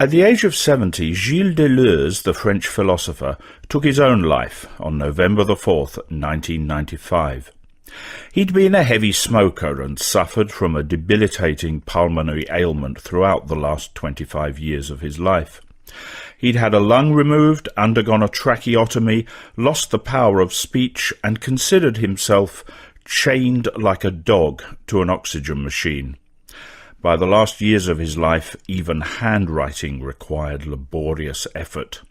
At the age of 70, Gilles Deleuze, the French philosopher, took his own life on November the 4th, 1995. He'd been a heavy smoker and suffered from a debilitating pulmonary ailment throughout the last 25 years of his life. He'd had a lung removed, undergone a tracheotomy, lost the power of speech, and considered himself chained like a dog to an oxygen machine. By the last years of his life, even handwriting required laborious effort.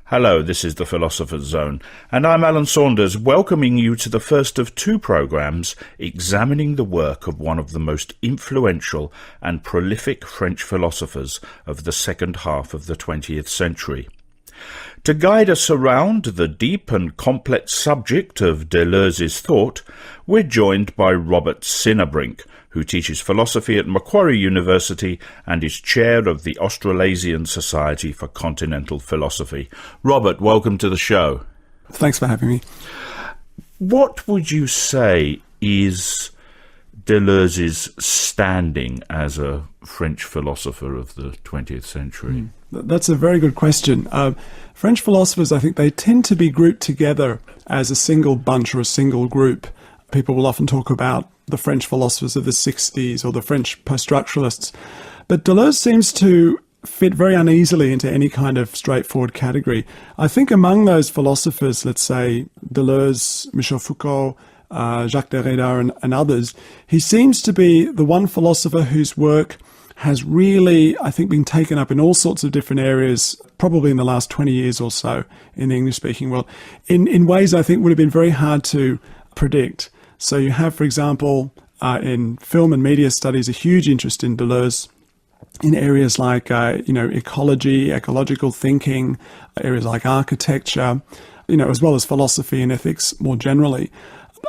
Hello, this is the Philosopher's Zone, and I'm Alan Saunders, welcoming you to the first of two programmes examining the work of one of the most influential and prolific French philosophers of the second half of the 20th century. To guide us around the deep and complex subject of Deleuze's thought, we're joined by Robert Sinnerbrink, who teaches philosophy at Macquarie University and is chair of the Australasian Society for Continental Philosophy. Robert, welcome to the show. Thanks for having me. What would you say is Deleuze's standing as a French philosopher of the 20th century? That's a very good question. French philosophers, I think they tend to be grouped together as a single bunch or a single group. People will often talk about the French philosophers of the 60s or the French post-structuralists. But Deleuze seems to fit very uneasily into any kind of straightforward category. I think among those philosophers, let's say Deleuze, Michel Foucault, Jacques Derrida and others, he seems to be the one philosopher whose work has really, I think, been taken up in all sorts of different areas, probably in the last 20 years or so in the English-speaking world, in ways I think would have been very hard to predict. So you have, for example, in film and media studies, a huge interest in Deleuze in areas like, ecology, ecological thinking, areas like architecture, as well as philosophy and ethics more generally.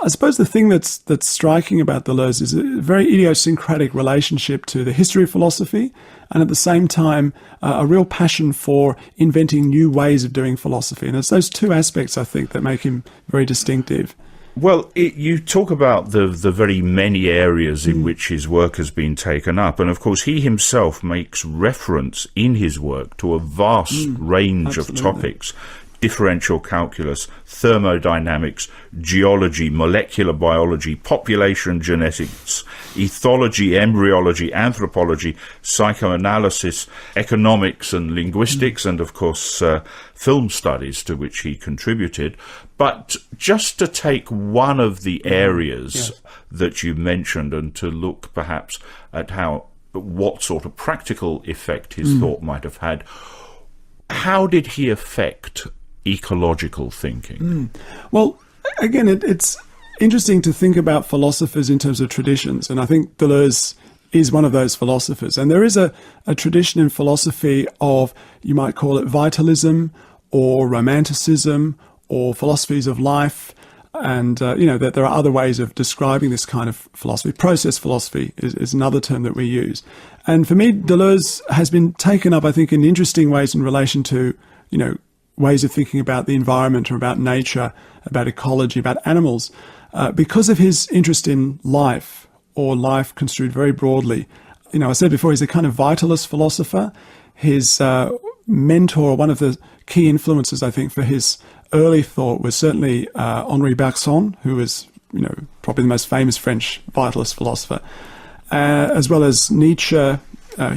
I suppose the thing that's striking about Deleuze is a very idiosyncratic relationship to the history of philosophy, and at the same time, a real passion for inventing new ways of doing philosophy. And it's those two aspects, I think, that make him very distinctive. Well, you talk about the very many areas in which his work has been taken up, and of course he himself makes reference in his work to a vast range of topics: differential calculus, thermodynamics, geology, molecular biology, population genetics, ethology, embryology, anthropology, psychoanalysis, economics and linguistics, and of course film studies, to which he contributed. But just to take one of the areas that you mentioned and to look perhaps at what sort of practical effect his thought might have had, how did he affect ecological thinking? Well, again, it's interesting to think about philosophers in terms of traditions, and I think Deleuze is one of those philosophers. And there is a tradition in philosophy of, you might call it vitalism or romanticism or philosophies of life, and that there are other ways of describing this kind of philosophy. Process philosophy is another term that we use. And for me, Deleuze has been taken up, I think, in interesting ways in relation to, ways of thinking about the environment or about nature, about ecology, about animals, because of his interest in life, or life construed very broadly. I said before, he's a kind of vitalist philosopher. His mentor, one of the key influences, I think, for his early thought was certainly Henri Bergson, who was, probably the most famous French vitalist philosopher, as well as Nietzsche,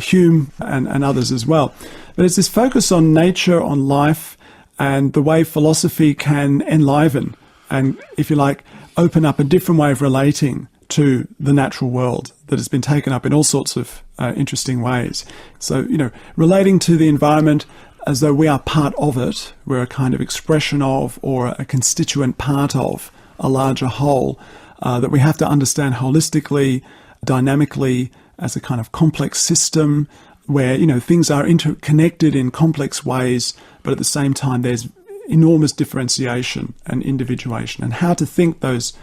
Hume, and others as well. But it's this focus on nature, on life, and the way philosophy can enliven and, if you like, open up a different way of relating to the natural world that has been taken up in all sorts of interesting ways. So, relating to the environment as though we are part of it, we're a kind of expression of or a constituent part of a larger whole that we have to understand holistically, dynamically, as a kind of complex system where, things are interconnected in complex ways, but at the same time there's enormous differentiation and individuation, and how to think those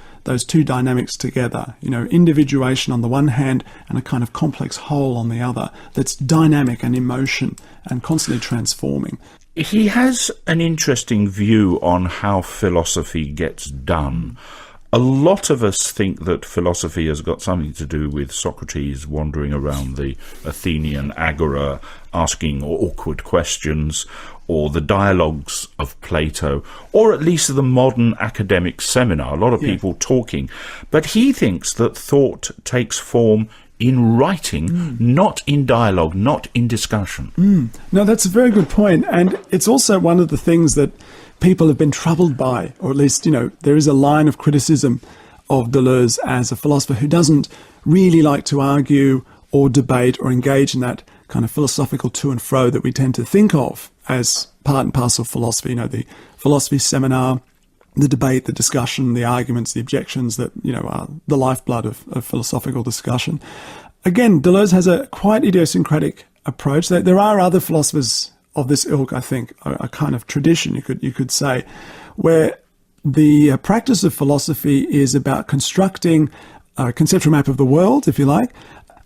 two dynamics together, individuation on the one hand and a kind of complex whole on the other that's dynamic and in motion and constantly transforming. He has an interesting view on how philosophy gets done. A lot of us think that philosophy has got something to do with Socrates wandering around the Athenian agora asking awkward questions, or the dialogues of Plato, or at least the modern academic seminar, a lot of people talking. But he thinks that thought takes form in writing, not in dialogue, not in discussion. No, that's a very good point. And it's also one of the things that people have been troubled by, or at least, there is a line of criticism of Deleuze as a philosopher who doesn't really like to argue or debate or engage in that kind of philosophical to and fro that we tend to think of as part and parcel of philosophy, the philosophy seminar, the debate, the discussion, the arguments, the objections that, are the lifeblood of philosophical discussion. Again, Deleuze has a quite idiosyncratic approach. There are other philosophers of this ilk, I think, a kind of tradition, you could say, where the practice of philosophy is about constructing a conceptual map of the world, if you like,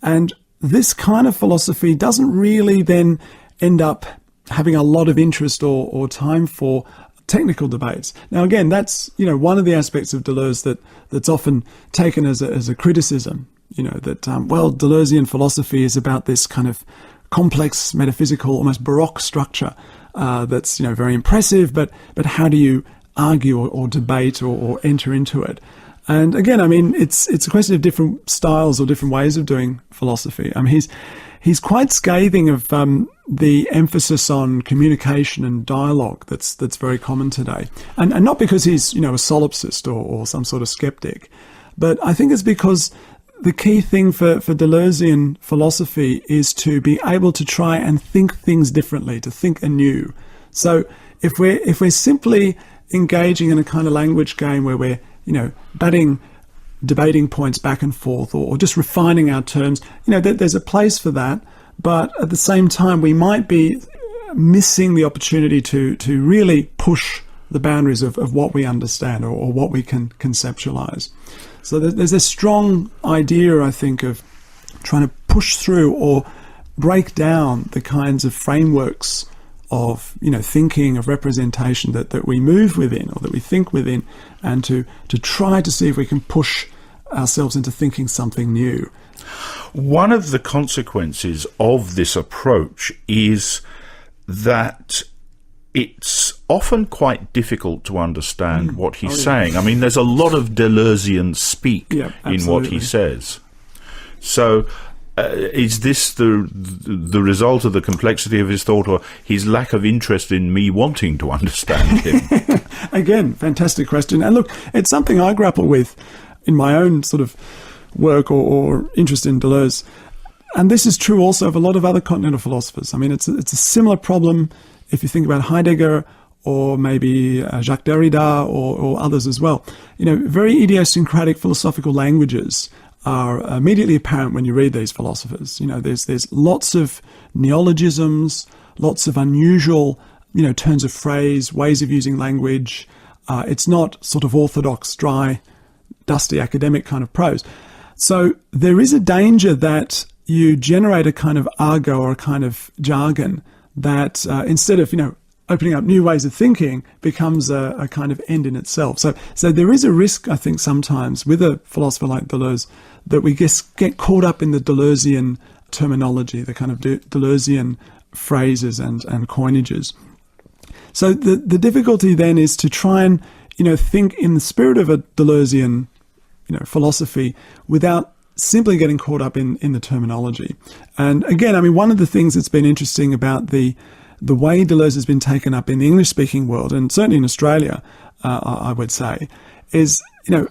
and this kind of philosophy doesn't really then end up having a lot of interest or time for technical debates. Now, again, that's one of the aspects of Deleuze that's often taken as a criticism. That Deleuzean philosophy is about this kind of complex, metaphysical, almost Baroque structure that's very impressive. But how do you argue or debate or enter into it? And again, it's a question of different styles or different ways of doing philosophy. He's quite scathing of the emphasis on communication and dialogue that's very common today. And not because he's, a solipsist or some sort of skeptic, but I think it's because the key thing for Deleuzean philosophy is to be able to try and think things differently, to think anew. So if we're simply engaging in a kind of language game where we're, batting debating points back and forth or just refining our terms, there's a place for that. But at the same time, we might be missing the opportunity to really push the boundaries of what we understand or what we can conceptualize. So there's a strong idea, I think, of trying to push through or break down the kinds of frameworks of thinking, of representation that we move within or that we think within, and to try to see if we can push ourselves into thinking something new. One of the consequences of this approach is that it's often quite difficult to understand what he's saying. There's a lot of Deleuzean speak in what he says. So is this the result of the complexity of his thought, or his lack of interest in me wanting to understand him? Again, fantastic question. And look, it's something I grapple with in my own sort of work or interest in Deleuze. And this is true also of a lot of other continental philosophers. It's a similar problem if you think about Heidegger or maybe Jacques Derrida or others as well. Very idiosyncratic philosophical languages are immediately apparent when you read these philosophers. There's lots of neologisms, lots of unusual, turns of phrase, ways of using language. It's not sort of orthodox, dry, dusty academic kind of prose. So there is a danger that you generate a kind of argot or a kind of jargon that instead of, opening up new ways of thinking becomes a kind of end in itself. So there is a risk, I think, sometimes with a philosopher like Deleuze that we just get caught up in the Deleuzean terminology, the kind of Deleuzean phrases and coinages. So the difficulty then is to try and, think in the spirit of a Deleuzean, philosophy without simply getting caught up in the terminology. And again, one of the things that's been interesting about the way Deleuze has been taken up in the English-speaking world, and certainly in Australia, I would say, is,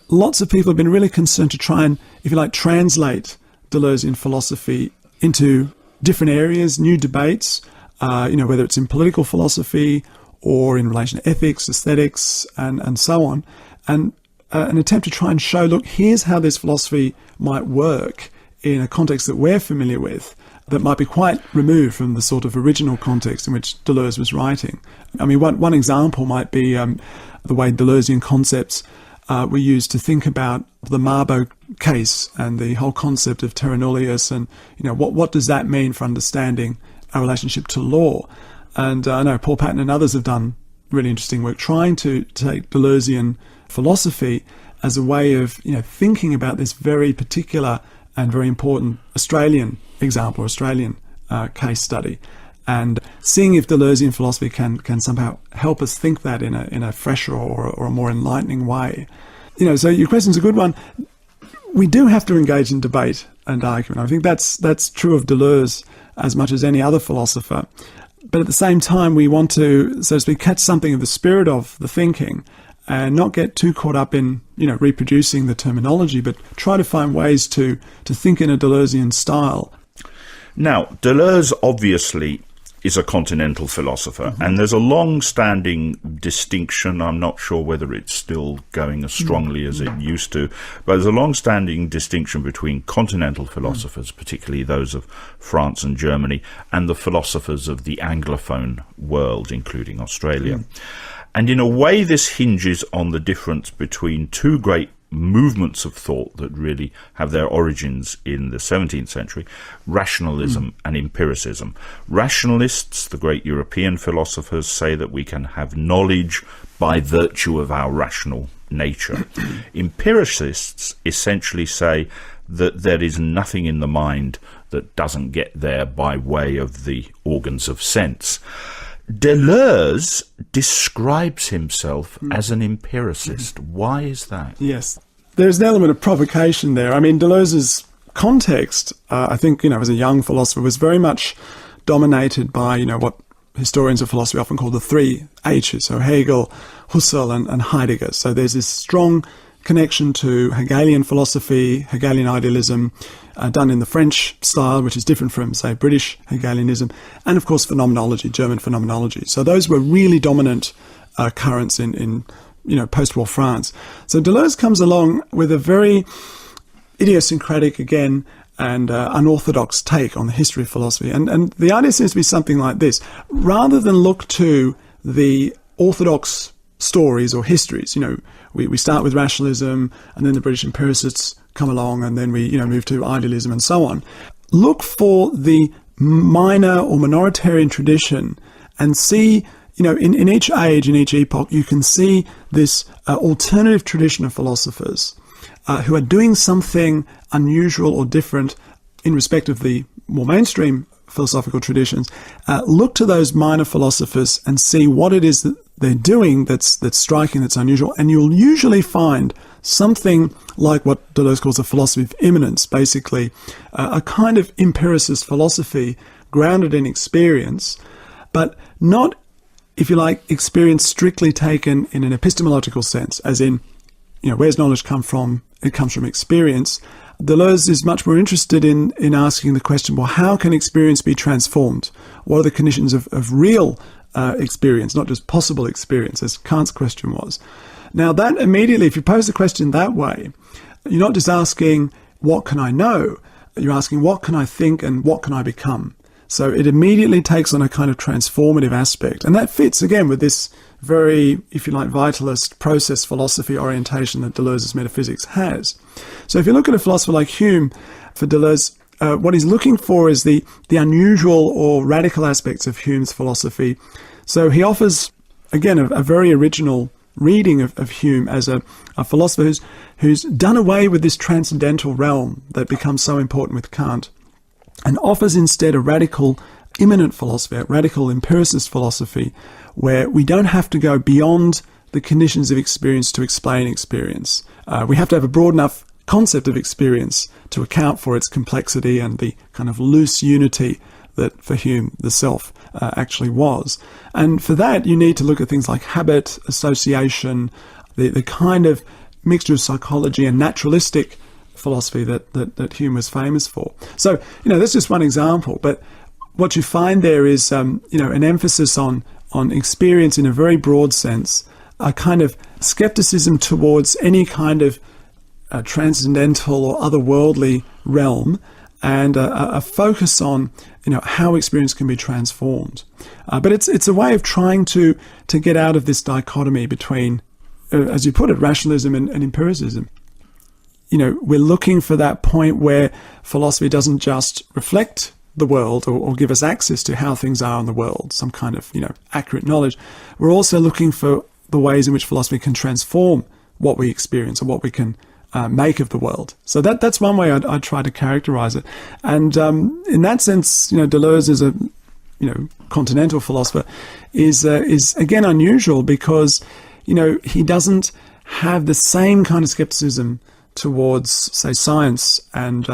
lots of people have been really concerned to try and, if you like, translate Deleuzean philosophy into different areas, new debates, whether it's in political philosophy or in relation to ethics, aesthetics, and so on, and an attempt to try and show, look, here's how this philosophy might work in a context that we're familiar with, that might be quite removed from the sort of original context in which Deleuze was writing. One example might be the way Deleuzean concepts were used to think about the Mabo case and the whole concept of terra nullius, and what does that mean for understanding our relationship to law. And I know Paul Patton and others have done really interesting work trying to take Deleuzean philosophy as a way of thinking about this very particular and very important Australian example, Australian case study, and seeing if Deleuzean philosophy can somehow help us think that in a fresher or a more enlightening way. So your question's a good one. We do have to engage in debate and argument. I think that's true of Deleuze as much as any other philosopher. But at the same time, we want to, so to speak, catch something of the spirit of the thinking and not get too caught up in, reproducing the terminology, but try to find ways to think in a Deleuzean style. Now, Deleuze obviously is a continental philosopher, and there's a long-standing distinction, I'm not sure whether it's still going as strongly as it used to, but there's a long-standing distinction between continental philosophers, particularly those of France and Germany, and the philosophers of the Anglophone world, including Australia. And in a way this hinges on the difference between two great movements of thought that really have their origins in the 17th century, rationalism and empiricism. Rationalists, the great European philosophers, say that we can have knowledge by virtue of our rational nature. Empiricists essentially say that there is nothing in the mind that doesn't get there by way of the organs of sense. Deleuze describes himself as an empiricist. Why is that? Yes. There's an element of provocation there. I mean, Deleuze's context, I think, as a young philosopher, was very much dominated by, what historians of philosophy often call the three H's, so Hegel, Husserl and Heidegger. So there's this strong connection to Hegelian philosophy, Hegelian idealism, done in the French style, which is different from, say, British Hegelianism, and of course phenomenology, German phenomenology. So those were really dominant currents in post-war France. So Deleuze comes along with a very idiosyncratic, again, and unorthodox take on the history of philosophy. And the idea seems to be something like this. Rather than look to the orthodox stories or histories, we start with rationalism, and then the British empiricists come along, and then we move to idealism and so on. Look for the minor or minoritarian tradition and see, in each age, in each epoch, you can see this alternative tradition of philosophers who are doing something unusual or different in respect of the more mainstream philosophical traditions. Look to those minor philosophers and see what it is that they're doing that's striking, that's unusual, and you'll usually find something like what Deleuze calls a philosophy of immanence, basically a kind of empiricist philosophy grounded in experience, but not, if you like, experience strictly taken in an epistemological sense, as in, where's knowledge come from? It comes from experience. Deleuze is much more interested in asking the question, well, how can experience be transformed? What are the conditions of real experience, not just possible experience, as Kant's question was? Now that immediately, if you pose the question that way, you're not just asking, what can I know? You're asking, what can I think and what can I become? So it immediately takes on a kind of transformative aspect. And that fits, again, with this very, if you like, vitalist process philosophy orientation that Deleuze's metaphysics has. So if you look at a philosopher like Hume, for Deleuze, what he's looking for is the unusual or radical aspects of Hume's philosophy. So he offers, again, a very original reading of Hume as a philosopher who's done away with this transcendental realm that becomes so important with Kant, and offers instead a radical immanent philosophy, a radical empiricist philosophy, where we don't have to go beyond the conditions of experience to explain experience. We have to have a broad enough concept of experience to account for its complexity and the kind of loose unity that for Hume the self actually was. And for that you need to look at things like habit, association, the kind of mixture of psychology and naturalistic philosophy that Hume was famous for. So, that's just one example, but what you find there is, an emphasis on experience in a very broad sense, a kind of skepticism towards any kind of transcendental or otherworldly realm, and a focus on, how experience can be transformed. But it's a way of trying to get out of this dichotomy between, as you put it, rationalism and empiricism. We're looking for that point where philosophy doesn't just reflect the world or give us access to how things are in the world, some kind of, accurate knowledge. We're also looking for the ways in which philosophy can transform what we experience or what we can make of the world. So that's one way I try to characterize it. And in that sense, Deleuze is a continental philosopher is again unusual because he doesn't have the same kind of skepticism towards, say, science and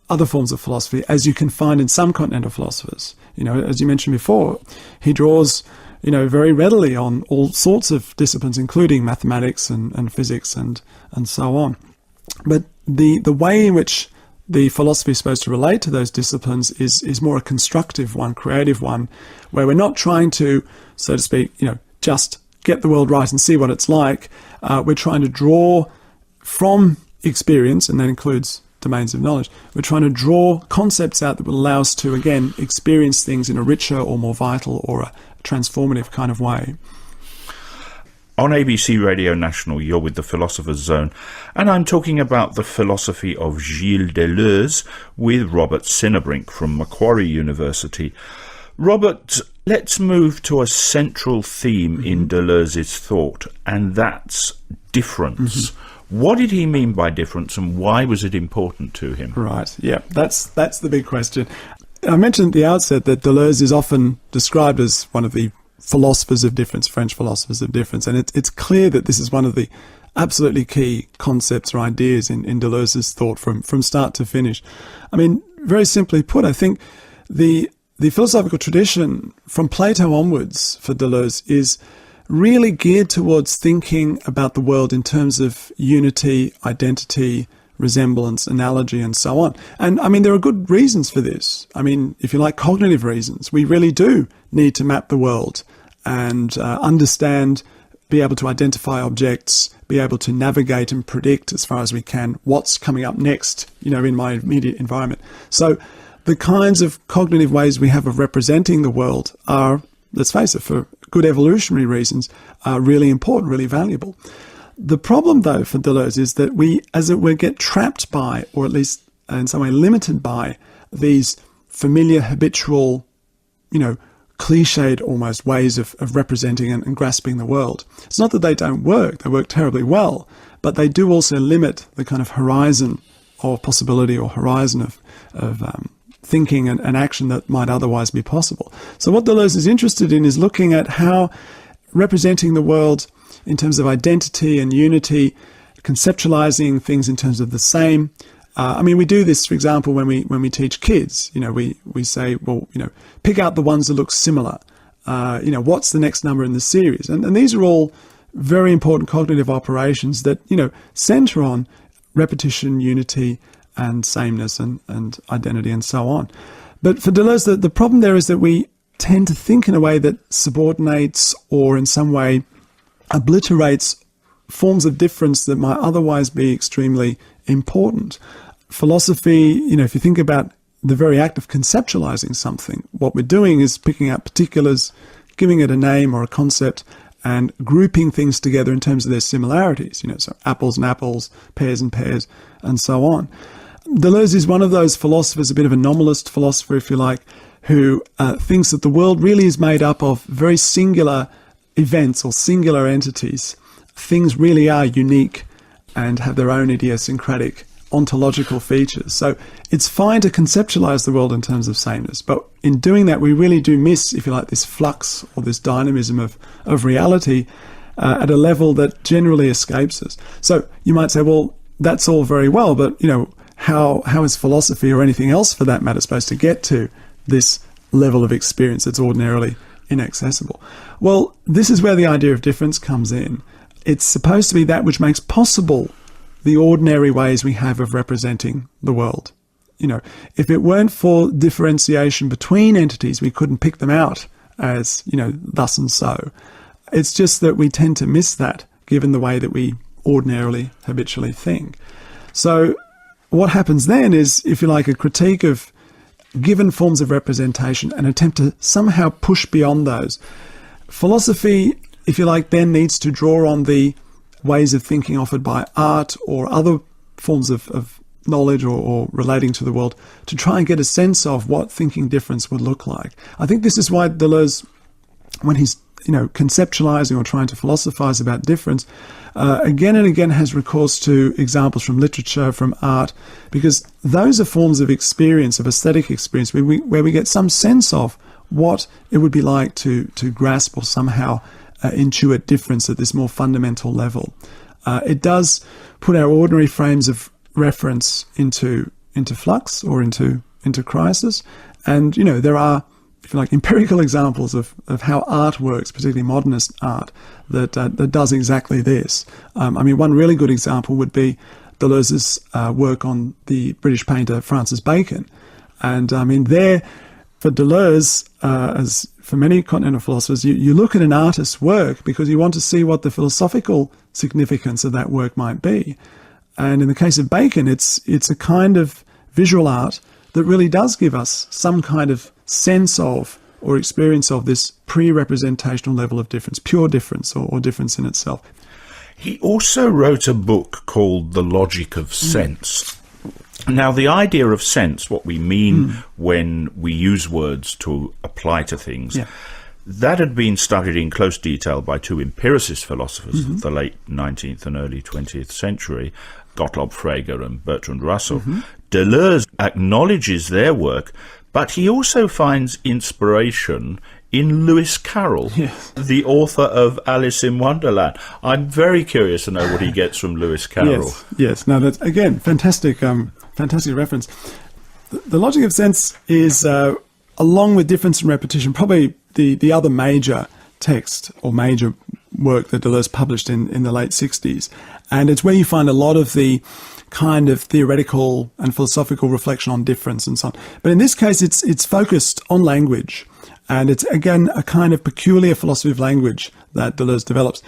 other forms of philosophy as you can find in some continental philosophers. As you mentioned before, he draws very readily on all sorts of disciplines, including mathematics and physics and so on. But the way in which the philosophy is supposed to relate to those disciplines is more a constructive one, creative one, where we're not trying to, so to speak, just get the world right and see what it's like. We're trying to draw from experience, and that includes domains of knowledge. We're trying to draw concepts out that will allow us to, again, experience things in a richer or more vital or a transformative kind of way. On ABC Radio National, you're with the Philosopher's Zone, and I'm talking about the philosophy of Gilles Deleuze with Robert Sinnerbrink from Macquarie University. Robert, let's move to a central theme in Deleuze's thought, and that's difference. What did he mean by difference, and why was it important to him? Right, yeah, that's the big question. I mentioned at the outset that Deleuze is often described as one of the philosophers of difference, French philosophers of difference, and it's clear that this is one of the absolutely key concepts or ideas in Deleuze's thought from start to finish. I mean, very simply put, I think the philosophical tradition from Plato onwards for Deleuze is really geared towards thinking about the world in terms of unity, identity, resemblance, analogy, and so on. And I mean, there are good reasons for this. I mean, if you like, cognitive reasons. We really do need to map the world and understand, be able to identify objects, be able to navigate and predict as far as we can what's coming up next, in my immediate environment. So the kinds of cognitive ways we have of representing the world are, let's face it, for good evolutionary reasons, are really important, really valuable. The problem, though, for Deleuze is that we, as it were, get trapped by, or at least in some way limited by, these familiar, habitual, cliched almost ways of representing and grasping the world. It's not that they don't work, they work terribly well, but they do also limit the kind of horizon of possibility or horizon of thinking and action that might otherwise be possible. So what Deleuze is interested in is looking at how representing the world in terms of identity and unity, conceptualizing things in terms of the same. We do this, for example, when we teach kids. We say, well, pick out the ones that look similar. What's the next number in the series? And these are all very important cognitive operations that, center on repetition, unity, and sameness and identity and so on. But for Deleuze, the problem there is that we tend to think in a way that subordinates or in some way obliterates forms of difference that might otherwise be extremely important. Philosophy, if you think about the very act of conceptualizing something, what we're doing is picking out particulars, giving it a name or a concept, and grouping things together in terms of their similarities, so apples and apples, pears and pears, and so on. Deleuze is one of those philosophers, a bit of a nominalist philosopher, if you like, who thinks that the world really is made up of very singular events or singular entities. Things really are unique and have their own idiosyncratic ontological features. So it's fine to conceptualize the world in terms of sameness, but in doing that we really do miss, if you like, this flux or this dynamism of reality at a level that generally escapes us. So you might say, well, that's all very well, but how is philosophy or anything else for that matter supposed to get to this level of experience that's ordinarily inaccessible? Well, this is where the idea of difference comes in. It's supposed to be that which makes possible the ordinary ways we have of representing the world. If it weren't for differentiation between entities, we couldn't pick them out as, thus and so. It's just that we tend to miss that given the way that we ordinarily, habitually think. So what happens then is, if you like, a critique of given forms of representation and attempt to somehow push beyond those. Philosophy, if you like, then needs to draw on the ways of thinking offered by art or other forms of knowledge or relating to the world to try and get a sense of what thinking difference would look like. I think this is why Deleuze, when he's conceptualizing or trying to philosophize about difference, again and again has recourse to examples from literature, from art, because those are forms of experience, of aesthetic experience, where we get some sense of what it would be like to grasp or somehow intuit difference at this more fundamental level. It does put our ordinary frames of reference into flux or into crisis, and there are, if you like, empirical examples of how art works, particularly modernist art, that does exactly this. One really good example would be Deleuze's work on the British painter Francis Bacon. And there, for Deleuze, as for many continental philosophers, you look at an artist's work because you want to see what the philosophical significance of that work might be. And in the case of Bacon, it's a kind of visual art that really does give us some kind of sense of or experience of this pre-representational level of difference, pure difference or difference in itself. He also wrote a book called The Logic of Sense. Now, the idea of sense, what we mean when we use words to apply to things, that had been studied in close detail by two empiricist philosophers of the late 19th and early 20th century, Gottlob Frege and Bertrand Russell. Deleuze acknowledges their work, but he also finds inspiration in Lewis Carroll, the author of Alice in Wonderland. I'm very curious to know what he gets from Lewis Carroll. Yes. Now, that's, again, fantastic reference. The Logic of Sense is, along with Difference and Repetition, probably the other major text or major work that Deleuze published in the late 60s. And it's where you find a lot of the kind of theoretical and philosophical reflection on difference and so on. But in this case, it's focused on language. And it's, again, a kind of peculiar philosophy of language that Deleuze develops.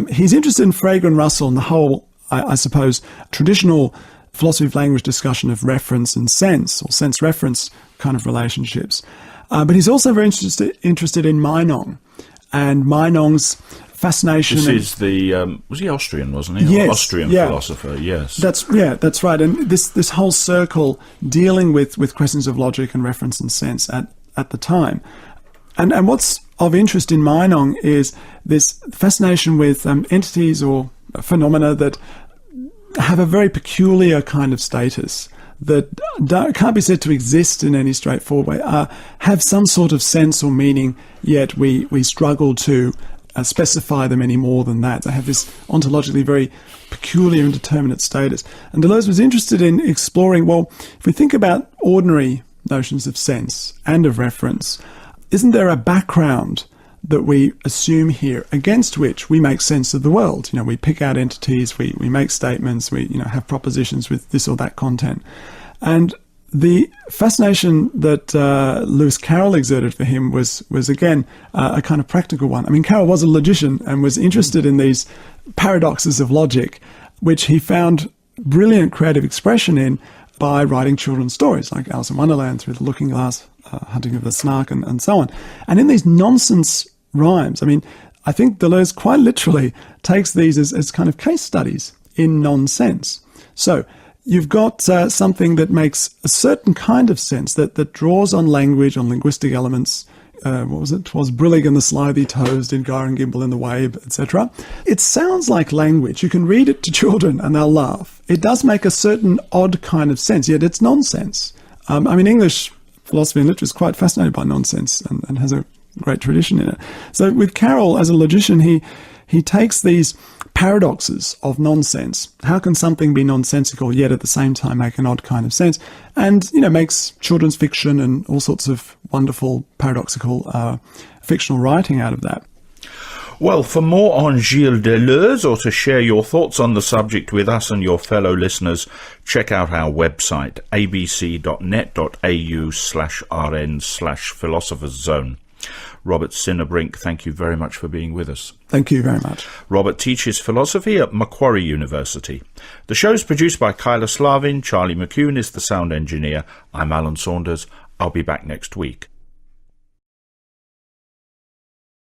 He's interested in Frege and Russell and the whole, I suppose, traditional philosophy of language discussion of reference and sense, or sense-reference kind of relationships. But he's also very interested in Meinong, and Meinong's fascination. This is the was he Austrian, wasn't he? Yes, Austrian philosopher. Yes, that's right. And this whole circle dealing with questions of logic and reference and sense at the time. And what's of interest in Meinong is this fascination with entities or phenomena that have a very peculiar kind of status, that can't be said to exist in any straightforward way, have some sort of sense or meaning, yet we struggle to specify them any more than that. They have this ontologically very peculiar and determinate status. And Deleuze was interested in exploring, well, if we think about ordinary notions of sense and of reference, isn't there a background that we assume here against which we make sense of the world? We pick out entities, we make statements, we have propositions with this or that content. And the fascination that Lewis Carroll exerted for him was again a kind of practical one. Carroll was a logician and was interested in these paradoxes of logic, which he found brilliant creative expression in by writing children's stories like Alice in Wonderland, Through the Looking Glass, Hunting of the Snark, and so on. And in these nonsense rhymes, I think Deleuze quite literally takes these as kind of case studies in nonsense. So you've got something that makes a certain kind of sense that draws on language, on linguistic elements. What was it? 'Twas Brillig and the slithy toes, did Gyre and Gimble in the wabe, etc. It sounds like language. You can read it to children and they'll laugh. It does make a certain odd kind of sense, yet it's nonsense. English philosophy and literature is quite fascinated by nonsense and has a great tradition in it. So with Carroll, as a logician, he takes these paradoxes of nonsense. How can something be nonsensical yet at the same time make an odd kind of sense? And, makes children's fiction and all sorts of wonderful paradoxical fictional writing out of that. Well, for more on Gilles Deleuze, or to share your thoughts on the subject with us and your fellow listeners, check out our website, abc.net.au/rn/Philosopher's Zone. Robert Sinnerbrink, thank you very much for being with us. Thank you very much. Robert teaches philosophy at Macquarie University. The show's produced by Kyla Slavin. Charlie McCune is the sound engineer. I'm Alan Saunders. I'll be back next week.